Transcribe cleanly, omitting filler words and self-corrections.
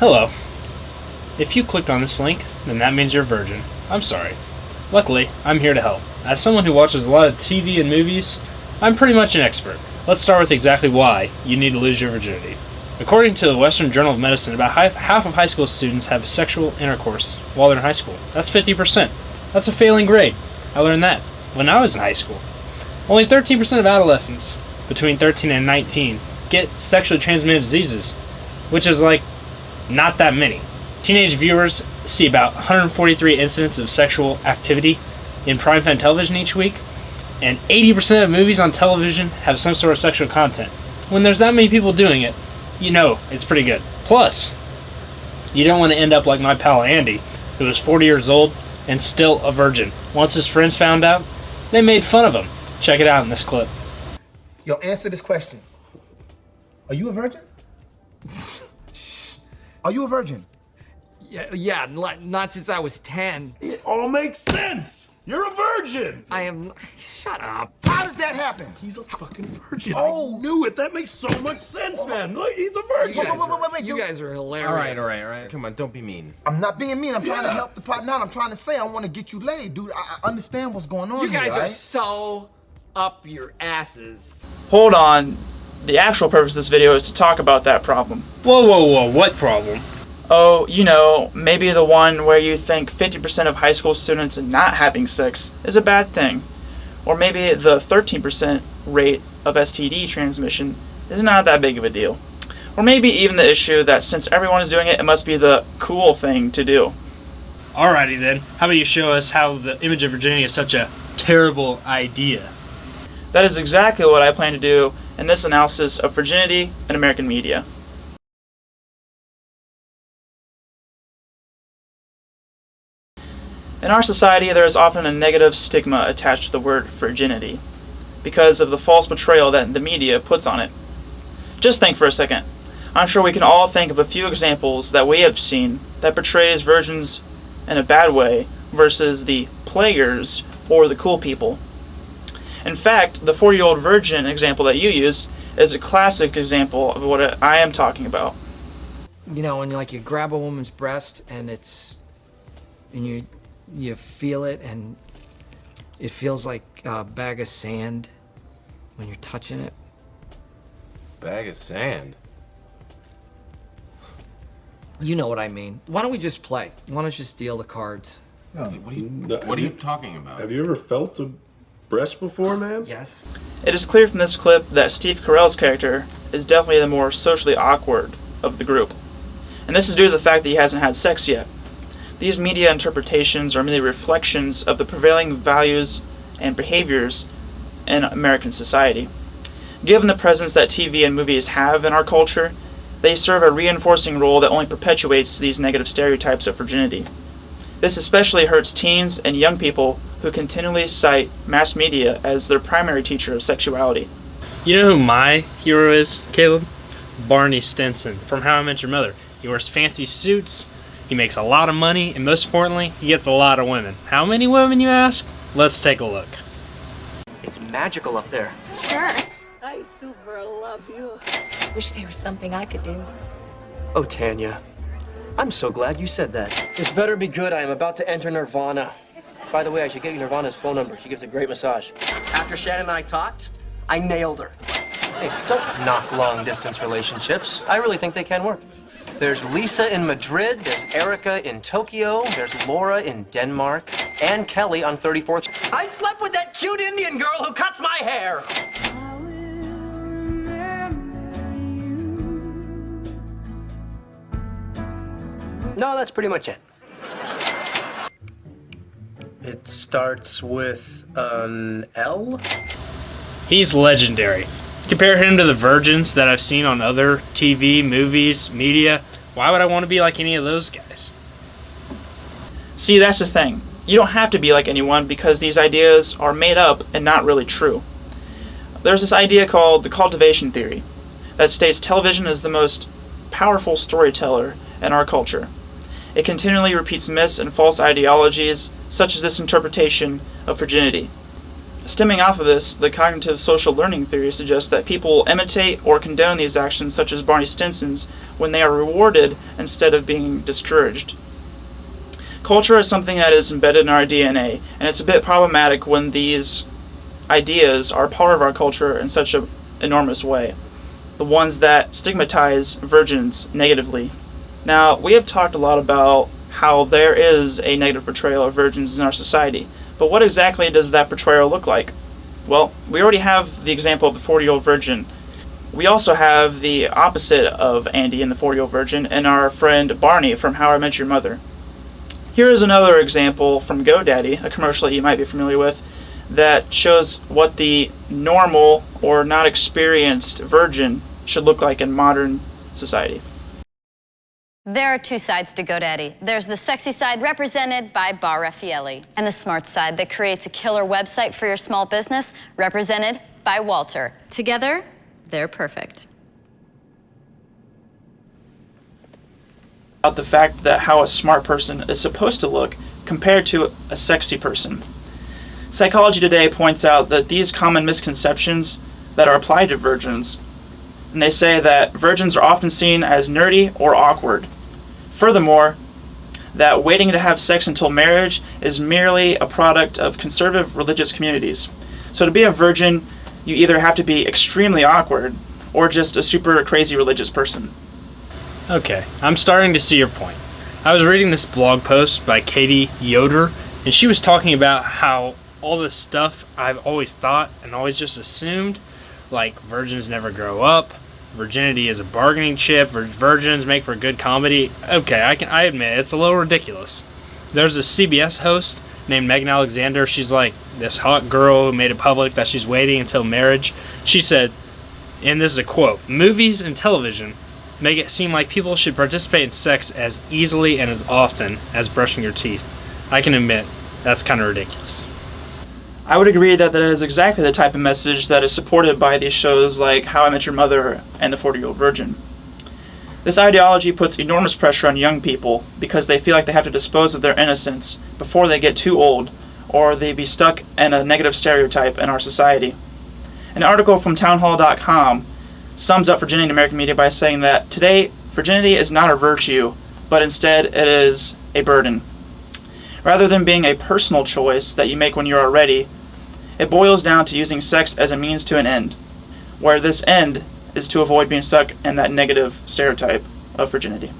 Hello. If you clicked on this link, then that means you're a virgin. I'm sorry. Luckily, I'm here to help. As someone who watches a lot of TV and movies, I'm pretty much an expert. Let's start with exactly why you need to lose your virginity. According to the Western Journal of Medicine, about half of high school students have sexual intercourse while they're in high school. That's 50%. That's a failing grade. I learned that when I was in high school. Only 13% of adolescents between 13 and 19 get sexually transmitted diseases, which is like not that many. Teenage viewers see about 143 incidents of sexual activity in primetime television each week, and 80% of movies on television have some sort of sexual content. When there's that many people doing it, you know it's pretty good. Plus, you don't want to end up like my pal Andy, who was 40 years old and still a virgin. Once his friends found out, they made fun of him. Check it out in this clip. Yo, answer this question. Are you a virgin? Are you a virgin? Yeah, not since I was 10. It all makes sense. You're a virgin. I am. Shut up. How does that happen? He's a fucking virgin. Oh. I knew it. That makes so much sense, man. Look, he's a virgin. Wait, You dude. guys are hilarious. All right. Come on, don't be mean. I'm not being mean. I'm trying to help the partner out. I'm trying to say I want to get you laid, dude. I understand what's going on You guys here, are right? so up your asses. Hold on. The actual purpose of this video is to talk about that problem. Whoa, what problem? Oh, you know, maybe the one where you think 50% of high school students not having sex is a bad thing. Or maybe the 13% rate of STD transmission is not that big of a deal. Or maybe even the issue that since everyone is doing it, it must be the cool thing to do. Alrighty then, how about you show us how the image of virginity is such a terrible idea? That is exactly what I plan to do in this analysis of virginity in American media. In our society, there is often a negative stigma attached to the word virginity because of the false portrayal that the media puts on it. Just think for a second. I'm sure we can all think of a few examples that we have seen that portrays virgins in a bad way versus the players or the cool people. In fact, the 40-year-old virgin example that you use is a classic example of what I am talking about. You know, when you grab a woman's breast and you feel it and it feels like a bag of sand when you're touching it. Bag of sand. You know what I mean. Why don't we just play? Why don't you just deal the cards? What are you talking about? Have you ever felt a breast before, man? Yes. It is clear from this clip that Steve Carell's character is definitely the more socially awkward of the group. And this is due to the fact that he hasn't had sex yet. These media interpretations are merely reflections of the prevailing values and behaviors in American society. Given the presence that TV and movies have in our culture, they serve a reinforcing role that only perpetuates these negative stereotypes of virginity. This especially hurts teens and young people who continually cite mass media as their primary teacher of sexuality. You know who my hero is, Caleb? Barney Stinson from How I Met Your Mother. He wears fancy suits, he makes a lot of money, and most importantly, he gets a lot of women. How many women, you ask? Let's take a look. It's magical up there. Sure. I super love you. Wish there was something I could do. Oh, Tanya. I'm so glad you said that. This better be good. I am about to enter Nirvana. By the way, I should get you Nirvana's phone number. She gives a great massage. After Shannon and I talked, I nailed her. Hey, don't knock long-distance relationships. I really think they can work. There's Lisa in Madrid, there's Erica in Tokyo, there's Laura in Denmark, and Kelly on 34th. I slept with that cute Indian girl who cuts my hair! No, that's pretty much it. It starts with an L? He's legendary. Compare him to the virgins that I've seen on other TV, movies, media. Why would I want to be like any of those guys? See, that's the thing. You don't have to be like anyone because these ideas are made up and not really true. There's this idea called the cultivation theory that states television is the most powerful storyteller in our culture. It continually repeats myths and false ideologies, such as this interpretation of virginity. Stemming off of this, the cognitive social learning theory suggests that people imitate or condone these actions, such as Barney Stinson's, when they are rewarded instead of being discouraged. Culture is something that is embedded in our DNA, and it's a bit problematic when these ideas are part of our culture in such an enormous way. The ones that stigmatize virgins negatively. Now, we have talked a lot about how there is a negative portrayal of virgins in our society. But what exactly does that portrayal look like? Well, we already have the example of the 40-year-old virgin. We also have the opposite of Andy and the 40-year-old virgin in our friend Barney from How I Met Your Mother. Here is another example from GoDaddy, a commercial that you might be familiar with, that shows what the normal or not experienced virgin should look like in modern society. There are two sides to GoDaddy. There's the sexy side represented by Bar Raffaelli, and the smart side that creates a killer website for your small business represented by Walter. Together, they're perfect. About the fact that how a smart person is supposed to look compared to a sexy person. Psychology Today points out that these common misconceptions that are applied to virgins, and they say that virgins are often seen as nerdy or awkward. Furthermore, that waiting to have sex until marriage is merely a product of conservative religious communities. So to be a virgin, you either have to be extremely awkward or just a super crazy religious person. Okay, I'm starting to see your point. I was reading this blog post by Katie Yoder, and she was talking about how all this stuff I've always thought and always just assumed, like virgins never grow up, virginity is a bargaining chip, virgins make for good comedy. Okay, I admit it's a little ridiculous. There's a CBS host named Megan Alexander. She's like this hot girl who made it public that she's waiting until marriage. She said, and this is a quote, "Movies and television make it seem like people should participate in sex as easily and as often as brushing your teeth." I can admit, that's kind of ridiculous. I would agree that that is exactly the type of message that is supported by these shows like How I Met Your Mother and The 40-Year-Old Virgin. This ideology puts enormous pressure on young people because they feel like they have to dispose of their innocence before they get too old, or they be stuck in a negative stereotype in our society. An article from townhall.com sums up virginity in American media by saying that today, virginity is not a virtue, but instead it is a burden. Rather than being a personal choice that you make when you are ready, it boils down to using sex as a means to an end, where this end is to avoid being stuck in that negative stereotype of virginity.